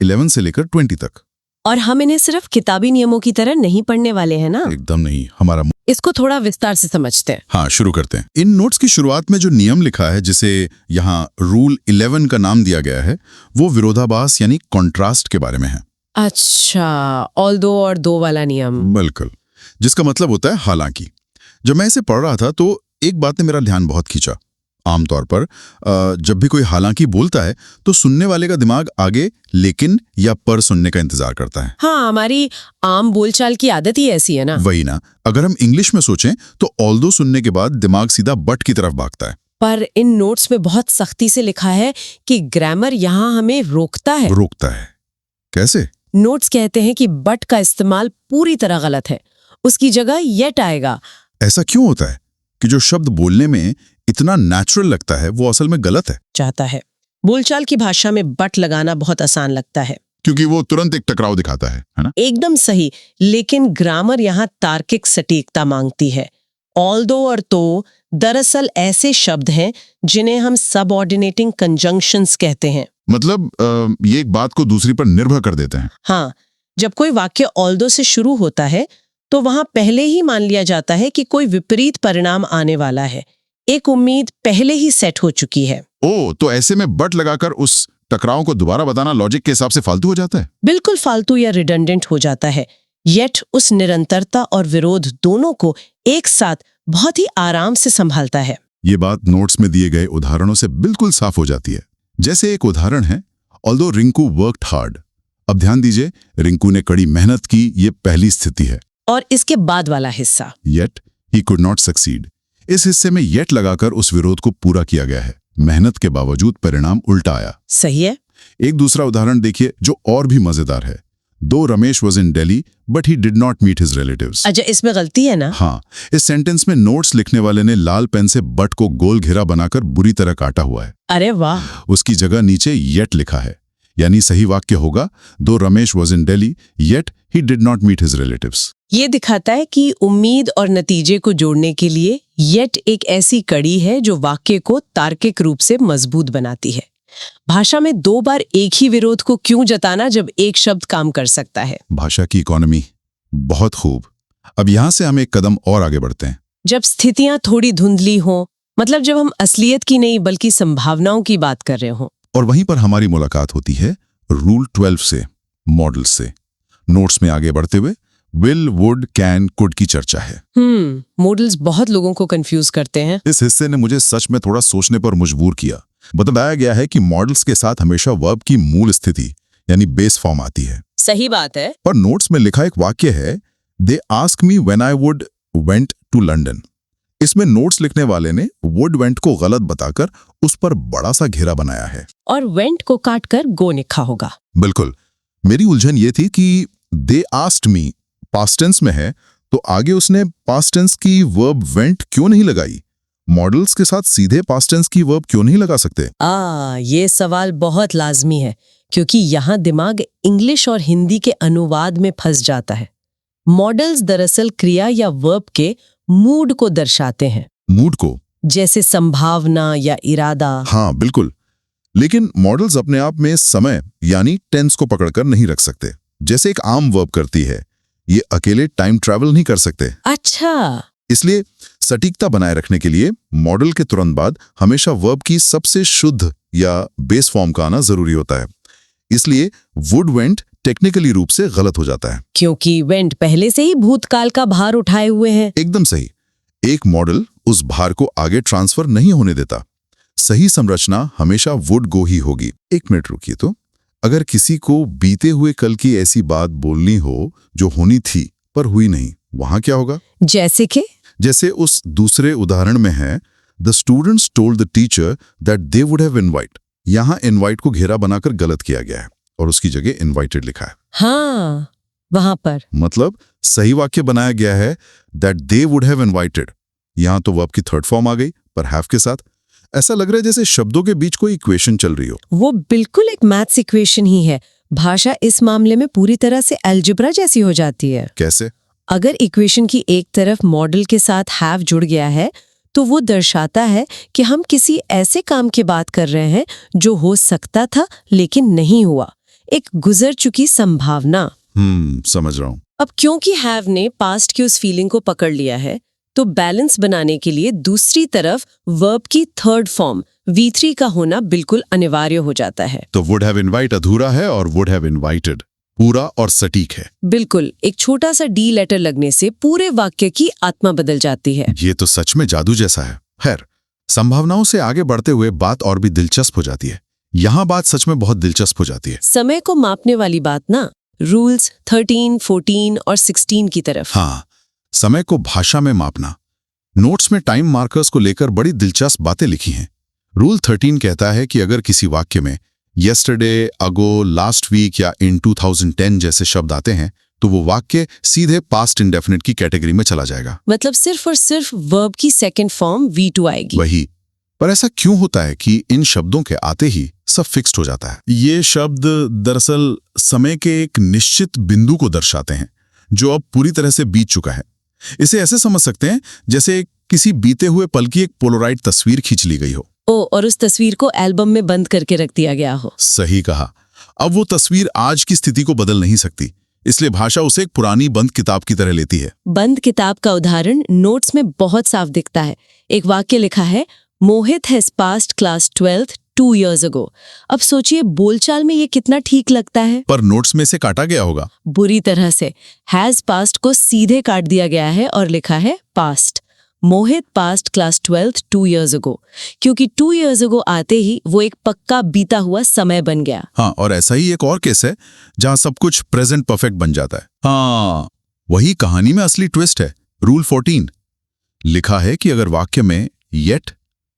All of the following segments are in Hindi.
11 से लेकर 20 तक। और हम इन्हें सिर्फ किताबी नियमों की तरह नहीं पढ़ने वाले हैं ना? एकदम नहीं, हमारा इसको थोड़ा विस्तार से समझते हैं। हाँ, शुरू करते हैं। इन नोट्स की शुरुआत में जो नियम लिखा है, जिसे यहाँ रूल 11 का नाम दिया गया है, वो विरोधाभास यानी कॉन्ट्रास्ट के बारे में है। अच्छा, ऑल दो और दो वाला नियम। बिल्कुल, जिसका मतलब होता है हालांकि। जब मैं इसे पढ़ रहा था तो एक बात ने मेरा ध्यान बहुत खींचा। आमतौर पर जब भी कोई हालांकि बोलता है तो सुनने वाले का दिमाग आगे लेकिन या पर सुनने का इंतजार करता है। हाँ, हमारी आम बोलचाल की आदत ही ऐसी है ना। वही ना। अगर हम इंग्लिश में सोचें तो ऑल्दो सुनने के बाद दिमाग सीधा बट की तरफ भागता है। पर इन नोट्स में बहुत सख्ती से लिखा है कि ग्रामर यहाँ हमें रोकता है। रोकता है? कैसे? नोट्स कहते हैं कि बट का इस्तेमाल पूरी तरह गलत है, उसकी जगह येट आएगा। ऐसा क्यों होता है कि जो शब्द बोलने में इतना नेचुरल लगता है वो असल में गलत है? चाहता है। बोलचाल की भाषा में बट लगाना बहुत आसान लगता है क्योंकि वो तुरंत एक टकराव दिखाता है ना? एकदम सही। लेकिन ग्रामर यहाँ तार्किक सटीकता मांगती है। ऑल्दो और तो दरअसल ऐसे शब्द हैं जिन्हें हम सबऑर्डिनेटिंग कंजंक्शंस कहते हैं। मतलब ये एक बात को दूसरी पर निर्भर कर देते हैं। हाँ, जब कोई वाक्य ऑल्दो से शुरू होता है तो वहां पहले ही मान लिया जाता है कि कोई विपरीत परिणाम आने वाला है। एक उम्मीद पहले ही सेट हो चुकी है। ओह, तो ऐसे में बट लगाकर उस टकराव को दोबारा बताना लॉजिक के हिसाब से फालतू हो जाता है? बिल्कुल फालतू या रिडंडेंट हो जाता है। येट उस निरंतरता और विरोध दोनों को एक साथ बहुत ही आराम से संभालता है। ये बात नोट्स में दिए गए उदाहरणों से बिल्कुल साफ हो जाती है। जैसे एक उदाहरण है, ऑल्दो रिंकू वर्कड हार्ड। अब ध्यान दीजिए, रिंकू ने कड़ी मेहनत की, ये पहली स्थिति है। और इसके बाद वाला हिस्सा, yet he could not succeed. इस हिस्से में येट लगाकर उस विरोध को पूरा किया गया है। मेहनत के बावजूद परिणाम उल्टा आया। सही है। एक दूसरा उदाहरण देखिए जो और भी मजेदार है। दो Ramesh was in Delhi but he did not meet his relatives. अच्छा, इसमें गलती है ना? हाँ, इस सेंटेंस में नोट्स लिखने वाले ने लाल पेन से बट को गोल घेरा बनाकर बुरी तरह काटा हुआ है। अरे वाह। उसकी जगह नीचे येट लिखा है। यानी सही वाक्य होगा, दो Ramesh was in Delhi yet he did not meet his relatives. ये दिखाता है कि उम्मीद और नतीजे को जोड़ने के लिए येट एक ऐसी कड़ी है जो वाक्य को तार्किक रूप से मजबूत बनाती है। भाषा में दो बार एक ही विरोध को क्यों जताना जब एक शब्द काम कर सकता है? भाषा की इकोनॉमी। बहुत खूब। अब यहां से हम एक कदम और आगे बढ़ते हैं। जब स्थितियां थोड़ी धुंधली हों, मतलब जब हम असलियत की नहीं बल्कि संभावनाओं की बात कर रहे हों। और वहीं पर हमारी मुलाकात होती है रूल 12 से, मॉडल से। नोट्स में आगे बढ़ते हुए विल, वुड, कैन, कुड की चर्चा है। मॉडल्स बहुत लोगों को कंफ्यूज करते हैं। इस हिस्से ने मुझे सच में थोड़ा सोचने पर मजबूर किया। बताया गया है कि मॉडल्स के साथ हमेशा वर्ब की मूल स्थिति यानी बेस फॉर्म आती है। सही बात है। पर नोट्स में लिखा एक वाक्य है, they ask me when I would went to London. इसमें नोट्स लिखने वाले ने वुड वेंट को गलत बताकर उस पर बड़ा सा घेरा बनाया है। और वेंट को काटकर गो लिखा होगा। बिल्कुल। मेरी उलझन ये थी कि they asked me past tense में है तो आगे उसने पास्ट टेंस की वर्ब वेंट क्यों नहीं लगाई? मॉडल्स के साथ सीधे पास्ट टेंस की वर्ब क्यों नहीं लगा सकते? ये सवाल बहुत लाजमी है क्योंकि यहाँ दिमाग इंग्लिश और हिंदी के अनुवाद में फंस जाता है। मॉडल्स दरअसल क्रिया या वर्ब के मूड को दर्शाते हैं। मूड को? जैसे संभावना या इरादा। हाँ बिल्कुल। लेकिन मॉडल्स अपने आप में समय यानी टेंस को पकड़कर नहीं रख सकते, जैसे एक आम वर्ब करती है। ये अकेले टाइम ट्रैवल नहीं कर सकते। अच्छा। इसलिए सटीकता बनाए रखने के लिए मॉडल के तुरंत बाद हमेशा वर्ब की सबसे शुद्ध या बेस फॉर्म का आना जरूरी होता है। इसलिए वुड वेंट टेक्निकली रूप से गलत हो जाता है क्योंकि वेंट पहले से ही भूतकाल का भार उठाए हुए हैं। एकदम सही। एक मॉडल उस भार को आगे ट्रांसफर नहीं होने देता। सही संरचना हमेशा वुड गो ही होगी। एक मिनट रुकिए, तो अगर किसी को बीते हुए कल की ऐसी बात बोलनी हो जो होनी थी पर हुई नहीं, वहां क्या होगा? जैसे उस दूसरे उदाहरण में है, the students told the teacher that they would have invite. यहाँ इनवाइट को घेरा बनाकर गलत किया गया है और उसकी जगह इनवाइटेड लिखा है। हाँ, वहां पर मतलब सही वाक्य बनाया गया है that they would have invited. यहाँ तो वर्ब की थर्ड फॉर्म आ गई पर हैव के साथ। ऐसा लग रहा है जैसे शब्दों के बीच कोई इक्वेशन चल रही हो। वो बिल्कुल एक मैथ्स इक्वेशन ही है। भाषा इस मामले में पूरी तरह से अलजेब्रा जैसी हो जाती है। कैसे? अगर इक्वेशन की एक तरफ मॉडल के साथ हैव जुड़ गया है तो वो दर्शाता है कि हम किसी ऐसे काम की बात कर रहे हैं जो हो सकता था लेकिन नहीं हुआ। एक गुजर चुकी संभावना। समझ रहा हूं। अब क्योंकि हैव ने पास्ट की उस फीलिंग को पकड़ लिया है, तो बैलेंस बनाने के लिए दूसरी तरफ वर्ब की थर्ड फॉर्म V3 का होना बिल्कुल अनिवार्य हो जाता है। तो वुड हैव इनवाइट अधूरा है और वुड हैव इनवाइटेड पूरा और सटीक है। बिल्कुल, एक छोटा सा डी लेटर लगने से पूरे वाक्य की आत्मा बदल जाती है। ये तो सच में जादू जैसा है। खैर, संभावनाओं से आगे बढ़ते हुए बात और भी दिलचस्प हो जाती है। यहाँ बात सच में बहुत दिलचस्प हो जाती है। समय को मापने वाली बात ना, रूल्स 13, 14 और 16 की तरफ। हाँ, समय को भाषा में मापना। नोट्स में टाइम मार्कर्स को लेकर बड़ी दिलचस्प बातें लिखी हैं। रूल 13 कहता है कि अगर किसी वाक्य में यस्टरडे, अगो, लास्ट वीक या इन 2010 जैसे शब्द आते हैं तो वो वाक्य सीधे पास्ट इंडेफिनिट की कैटेगरी में चला जाएगा। मतलब सिर्फ और सिर्फ वर्ब की सेकंड फॉर्म V2 आएगी। वही। पर ऐसा क्यों होता है कि इन शब्दों के आते ही सब फिक्स्ड हो जाता है? ये शब्द दरअसल समय के एक निश्चित बिंदु को दर्शाते हैं जो अब पूरी तरह से बीत चुका है। इसे ऐसे समझ सकते हैं जैसे किसी बीते हुए पल की एक पोलराइड तस्वीर खींच ली गई हो। और उस तस्वीर को एल्बम में बंद करके रख दिया गया हो। सही कहा। अब वो तस्वीर आज की स्थिति को बदल नहीं सकती, इसलिए भाषा उसे एक पुरानी बंद किताब की तरह लेती है। बंद किताब का उदाहरण नोट्स में बहुत साफ दिखता है। एक वाक्य लिखा है, Mohit has passed class 12th 2 years ago। अब सोचिए बोलचाल में ये कितना ठीक लगता है। पर नोट्स में से काटा गया होगा। बुरी तरह से। हैज पास्ट को सीधे काट दिया गया है और लिखा है पास्ट। मोहित past class 12th 2 years ago, क्योंकि 2 years ago आते ही वो एक पक्का बीता हुआ समय बन गया। हाँ, और ऐसा ही एक और केस है जहां सब कुछ प्रेजेंट परफेक्ट बन जाता है। हाँ, वही कहानी में असली ट्विस्ट है। रूल 14 लिखा है कि अगर वाक्य में येट,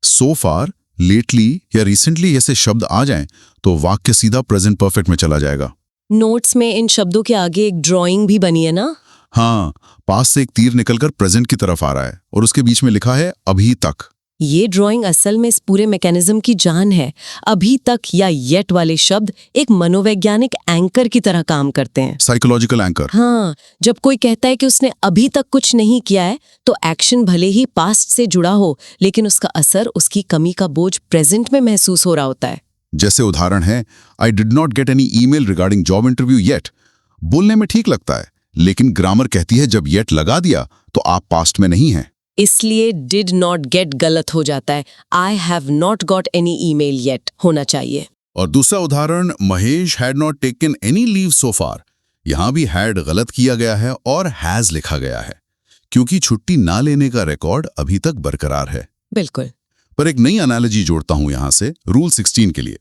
सो फार, लेटली या रिसेंटली जैसे शब्द आ जाएं तो वाक्य सीधा प्रेजेंट परफेक्ट में चला जाएगा। नोट्स में इन शब्दों के आगे एक ड्राइंग भी बनी है ना। हाँ, पास से एक तीर निकलकर प्रेजेंट की तरफ आ रहा है और उसके बीच में लिखा है अभी तक। ये ड्राइंग असल में इस पूरे मैकेनिज्म की जान है। अभी तक या येट वाले शब्द एक मनोवैज्ञानिक एंकर की तरह काम करते हैं। Psychological anchor. हाँ, जब कोई कहता है कि उसने अभी तक कुछ नहीं किया है तो एक्शन भले ही पास्ट से जुड़ा हो, लेकिन उसका असर, उसकी कमी का बोझ प्रेजेंट में महसूस हो रहा होता है। जैसे उदाहरण है, I did not get any email regarding job interview yet. बोलने में ठीक लगता है, लेकिन ग्रामर कहती है जब येट लगा दिया तो आप पास्ट में नहीं हैं। इसलिए डिड नॉट गेट गलत हो जाता है। I have not got any email yet होना चाहिए। और दूसरा उदाहरण, Mahesh had not taken any leave so far. यहां भी हैड गलत किया गया है और हैज लिखा गया है, क्योंकि छुट्टी ना लेने का रिकॉर्ड अभी तक बरकरार है। बिल्कुल। पर एक नई एनालॉजी जोड़ता हूं यहां से रूल 16 के लिए।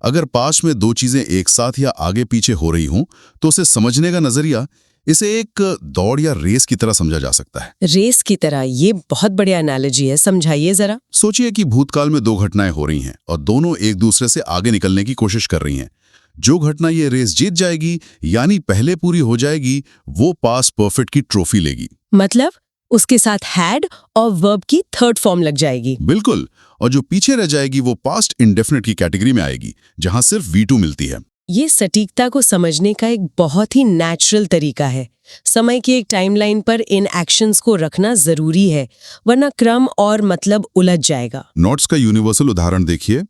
अगर पास्ट में दो चीजें एक साथ या आगे पीछे हो रही हों तो उसे समझने का नजरिया इसे एक दौड़ या रेस की तरह समझा जा सकता है। रेस की तरह, ये बहुत बढ़िया एनालॉजी है, समझाइए जरा। सोचिए कि भूतकाल में दो घटनाएं हो रही हैं और दोनों एक दूसरे से आगे निकलने की कोशिश कर रही हैं। जो घटना ये रेस जीत जाएगी, यानी पहले पूरी हो जाएगी, वो पास्ट परफेक्ट की ट्रॉफी लेगी। मतलब उसके साथ हैड और वर्ब की थर्ड फॉर्म लग जाएगी। बिल्कुल। और जो पीछे रह जाएगी वो पास्ट इंडेफिनिट की कैटेगरी में आएगी, जहां सिर्फ V2 मिलती है। ये सटीकता को समझने का एक बहुत ही नेचुरल तरीका है। समय की एक टाइमलाइन पर इन एक्शंस को रखना जरूरी है, वरना क्रम और मतलब उलझ जाएगा। नोट्स का यूनिवर्सल उदाहरण देखिए।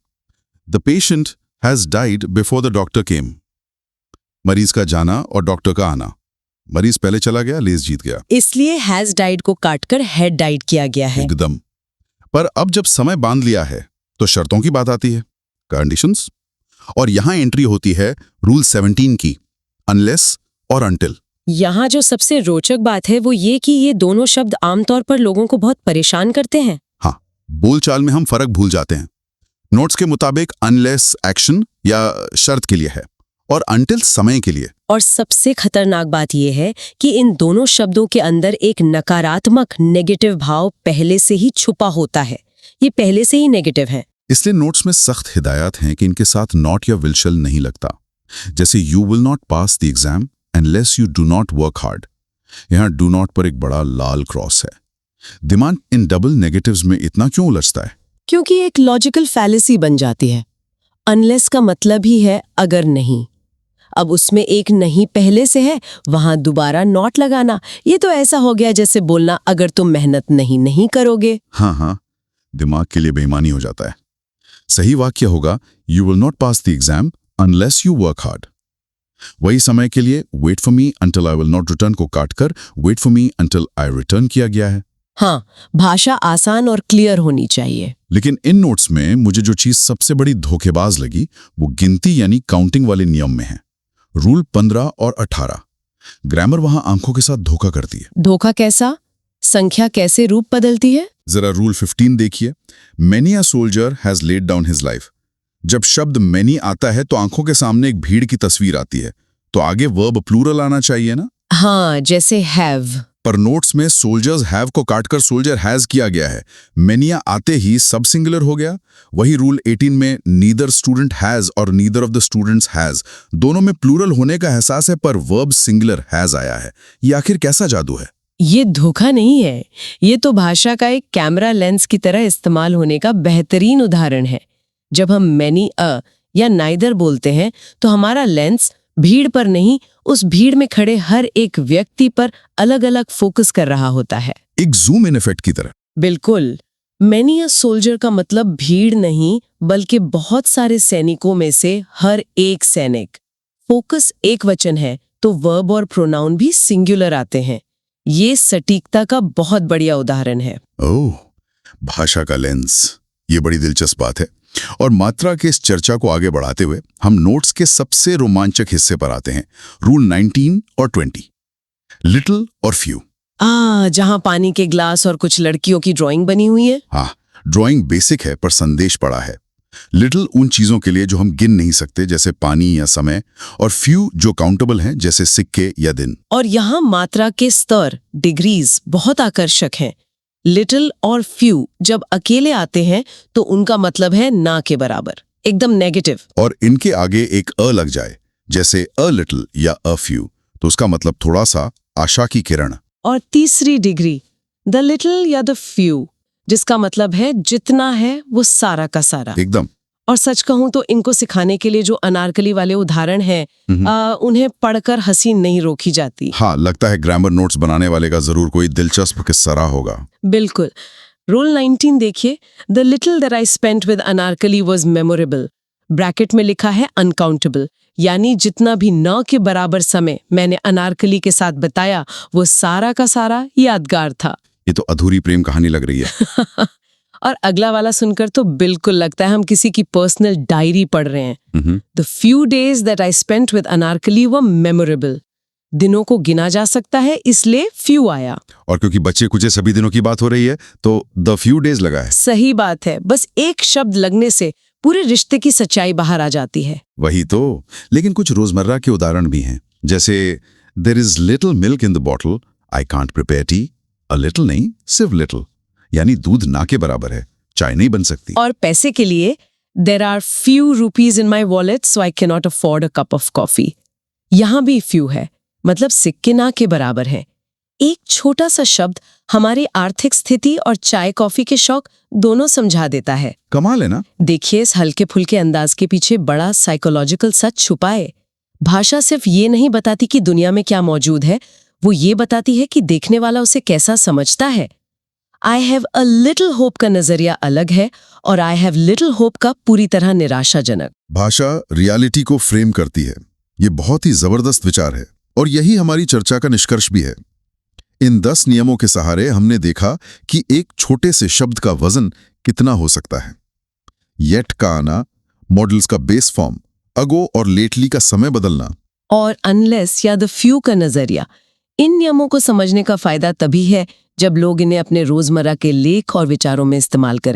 The patient has died before the doctor केम। मरीज का जाना और डॉक्टर का आना। मरीज पहले चला गया, लेस जीत गया। इसलिए हैज डाइड को काटकर हैड डाइड किया गया है। एकदम। पर अब जब समय बांध लिया है तो शर्तों की बात आती है, कंडीशंस। और यहां एंट्री होती है रूल 17 की, अनलेस और अनटिल। यहाँ जो सबसे रोचक बात है वो ये कि ये दोनों शब्द आमतौर पर लोगों को बहुत परेशान करते हैं। हाँ, बोलचाल में हम फर्क भूल जाते हैं। नोट्स के मुताबिक अनलेस एक्शन या शर्त के लिए है और अनटिल समय के लिए। और सबसे खतरनाक बात यह है कि इन दोनों शब्दों के अंदर एक नकारात्मक नेगेटिव भाव पहले से ही छुपा होता है। ये पहले से ही नेगेटिव है। इसलिए नोट्स में सख्त हिदायत हैं कि इनके साथ नॉट या विल शैल नहीं लगता। जैसे you will not pass the exam unless you do not work hard. यहाँ डू नॉट पर एक बड़ा लाल क्रॉस है। दिमाग इन डबल नेगेटिव्स में इतना क्यों उलझता है? क्योंकि एक लॉजिकल फैलेसी बन जाती है। अनलेस का मतलब ही है अगर नहीं। अब उसमें एक नहीं पहले से है, वहां दोबारा नॉट लगाना, ये तो ऐसा हो गया जैसे बोलना अगर तुम मेहनत नहीं करोगे। हाँ, दिमाग के लिए बेईमानी हो जाता है। सही वाक्य होगा you will not pass the exam unless you work hard. वही समय के लिए wait for me until I will not return को काटकर wait for me until I return किया गया है। हाँ, भाषा आसान और क्लियर होनी चाहिए। लेकिन इन नोट्स में मुझे जो चीज सबसे बड़ी धोखेबाज लगी वो गिनती यानी काउंटिंग वाले नियम में है। रूल 15 और 18। ग्रामर वहां आंखों के साथ धोखा करती है। धोखा कैसा? संख्या कैसे रूप बदलती है? जरा रूल 15 देखिए। Many a soldier has laid down his life. जब शब्द मैनी आता है तो आंखों के सामने एक भीड़ की तस्वीर आती है, तो आगे वर्ब प्लूरल आना चाहिए ना। हाँ, जैसे हैव। पर नोट्स में सोल्जर्स हैव को काटकर सोल्जर हैज किया गया है। मैनिया आते ही सब सिंगुलर हो गया। वही रूल 18 में नीदर स्टूडेंट हैज और neither of the students has, दोनों में प्लूरल होने का एहसास है पर वर्ब सिंगुलर हैज आया है। ये आखिर कैसा जादू है? ये धोखा नहीं है, ये तो भाषा का एक कैमरा लेंस की तरह इस्तेमाल होने का बेहतरीन उदाहरण है। जब हम मैनी अ या नाइदर बोलते हैं तो हमारा लेंस भीड़ पर नहीं, उस भीड़ में खड़े हर एक व्यक्ति पर अलग अलग फोकस कर रहा होता है, एक जूम इन इफेक्ट की तरह। बिल्कुल। मैनी अ सोल्जर का मतलब भीड़ नहीं, बल्कि बहुत सारे सैनिकों में से हर एक सैनिक। फोकस एक वचन है तो वर्ब और प्रोनाउन भी सिंगुलर आते हैं। ये सटीकता का बहुत बढ़िया उदाहरण है। ओह, भाषा का लेंस, ये बड़ी दिलचस्प बात है। और मात्रा के इस चर्चा को आगे बढ़ाते हुए हम नोट्स के सबसे रोमांचक हिस्से पर आते हैं, रूल 19 और 20, लिटिल और फ्यू। जहां पानी के ग्लास और कुछ लड़कियों की ड्राइंग बनी हुई है। हाँ, ड्राइंग बेसिक है पर संदेश बड़ा है। लिटिल उन चीजों के लिए जो हम गिन नहीं सकते जैसे पानी या समय, और फ्यू जो काउंटेबल हैं जैसे सिक्के या दिन। और यहाँ मात्रा के स्तर, डिग्रीज बहुत आकर्षक हैं। लिटिल और फ्यू जब अकेले आते हैं तो उनका मतलब है ना के बराबर, एकदम नेगेटिव। और इनके आगे एक अ लग जाए जैसे अ लिटिल या अ फ्यू, तो उसका मतलब थोड़ा सा, आशा की किरण। और तीसरी डिग्री, द लिटिल या द फ्यू, जिसका मतलब है जितना है वो सारा का सारा। एकदम। और सच कहूं तो इनको सिखाने के लिए जो अनारकली वाले उदाहरण हैं, उन्हें पढ़कर हंसी नहीं रोकी जाती। हाँ, लगता है ग्रामर नोट्स बनाने वाले का जरूर कोई दिलचस्प किस्सा रहा होगा। बिल्कुल। रूल 19 देखिए, the little that I spent with Anarkali was memorable. Bracket में लिखा है अनकाउंटेबल, यानी जितना भी न के बराबर समय मैंने अनारकली के साथ बताया वो सारा का सारा यादगार था। ये तो अधूरी प्रेम कहानी लग रही है। और अगला वाला सुनकर तो बिल्कुल लगता है हम किसी की पर्सनल डायरी पढ़ रहे हैं। The few days that I spent with Anarkali were memorable. दिनों को गिना जा सकता है, इसलिए फ्यू आया। और क्योंकि बच्चे कुछ सभी दिनों की बात हो रही है तो द फ्यू डेज लगा है। सही बात है, बस एक शब्द लगने से पूरे रिश्ते की सच्चाई बाहर आ जाती है। वही तो। लेकिन कुछ रोजमर्रा के उदाहरण भी हैं, जैसे there is little milk in the bottle, I can't prepare tea. A little नहीं, सिर्फ लिटिल, यानी दूध ना के बराबर है, चाय नहीं बन सकती। और पैसे के लिए, there are few rupees in my wallet so I can not afford a cup of coffee. यहां भी फ्यू है, मतलब सिक्के ना के बराबर है। एक छोटा सा शब्द हमारी आर्थिक स्थिति और चाय कॉफी के शौक दोनों समझा देता है। कमाल है ना। देखिए, इस हल्के फुल्के अंदाज के पीछे बड़ा साइकोलॉजिकल सच छुपा है। भाषा सिर्फ ये नहीं बताती कि दुनिया में क्या मौजूद है, वो ये बताती है कि देखने वाला उसे कैसा समझता है। I have a little hope का नजरिया अलग है और आई हैव लिटिल होप का पूरी तरह निराशाजनक। भाषा रियलिटी को फ्रेम करती है। ये बहुत ही जबरदस्त विचार है और यही हमारी चर्चा का निष्कर्ष भी है। इन 10 नियमों के सहारे हमने देखा कि एक छोटे से शब्द का वजन कितना हो सकता है। येट का आना, मॉडल्स का बेस फॉर्म, अगो और लेटली का समय बदलना, और अनलेस या द फ्यू का नजरिया। इन नियमों को समझने का फायदा तभी है जब लोग इन्हें अपने रोजमर्रा के लेख और विचारों में इस्तेमाल करें।